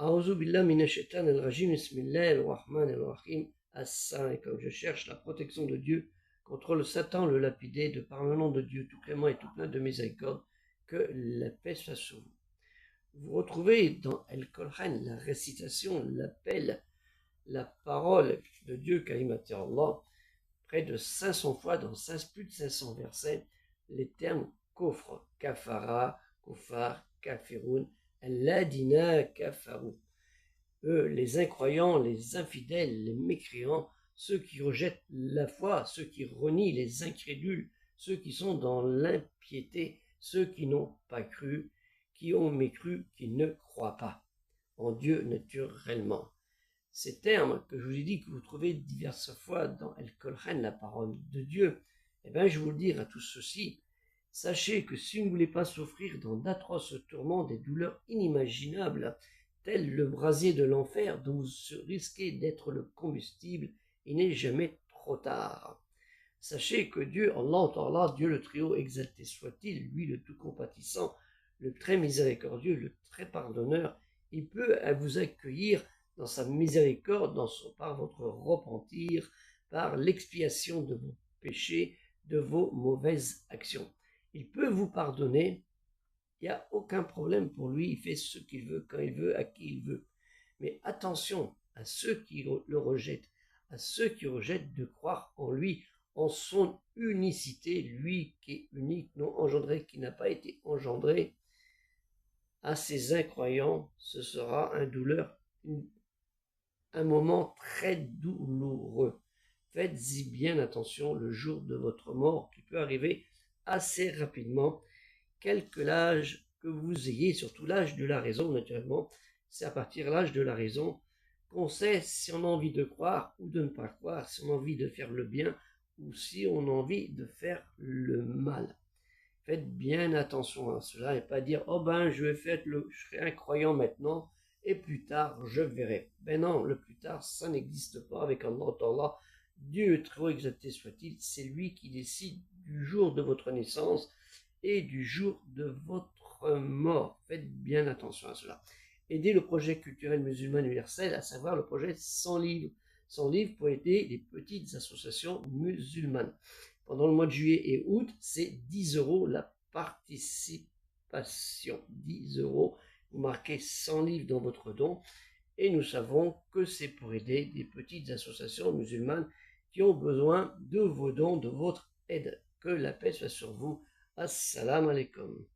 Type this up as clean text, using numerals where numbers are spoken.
A'udhu billah minash shaitanir rajim, bismillahir rahmanir rahim. As-salam, comme je cherche la protection de Dieu contre le Satan, le lapidé, de par le nom de Dieu tout clément et tout plein de miséricorde, que la paix soit sur vous. Vous retrouvez dans Al-Qur'an la récitation, l'appel, la parole de Dieu, Kalimati Allah, près de 500 fois dans plus de 500 versets, les termes kofr, kafara, kofar, kafirun, alladina kafaru. Eux, les incroyants, les infidèles, les mécréants, ceux qui rejettent la foi, ceux qui renient, les incrédules, ceux qui sont dans l'impiété, ceux qui n'ont pas cru, qui ont mécru, qui ne croient pas en Dieu naturellement. Ces termes que je vous ai dit que vous trouvez diverses fois dans Al-Qur'an, la parole de Dieu, eh bien je vous le dis à tous ceci, sachez que si vous ne voulez pas souffrir dans d'atroces tourments, des douleurs inimaginables, tel le brasier de l'enfer dont vous risquez d'être le combustible, il n'est jamais trop tard. Sachez que Dieu, Allah, Dieu le très haut exalté soit-il, lui le tout compatissant, le très miséricordieux, le très pardonneur, il peut vous accueillir dans sa miséricorde, par votre repentir, par l'expiation de vos péchés, de vos mauvaises actions. Il peut vous pardonner, il n'y a aucun problème pour lui, il fait ce qu'il veut, quand il veut, à qui il veut. Mais attention à ceux qui le rejettent, à ceux qui rejettent de croire en lui, en son unicité, lui qui est unique, non engendré, qui n'a pas été engendré. À ces incroyants, ce sera un moment très douloureux. Faites-y bien attention le jour de votre mort qui peut arriver assez rapidement, quel que l'âge que vous ayez, surtout l'âge de la raison naturellement. C'est à partir de l'âge de la raison qu'on sait si on a envie de croire ou de ne pas croire, si on a envie de faire le bien ou si on a envie de faire le mal. Faites bien attention à cela et pas dire « Oh ben, je serai un croyant maintenant et plus tard, je verrai. » Ben non, le plus tard, ça n'existe pas avec Allah. Dieu très haut exalté soit-il, c'est lui qui décide du jour de votre naissance et du jour de votre mort. Faites bien attention à cela. Aidez le projet culturel musulman universel, à savoir le projet 100 livres. 100 livres pour aider les petites associations musulmanes. Pendant le mois de juillet et août, c'est 10 € la participation. 10 €. Vous marquez 100 livres dans votre don. Et nous savons que c'est pour aider des petites associations musulmanes qui ont besoin de vos dons, de votre aide. Que la paix soit sur vous. Assalamu alaikum.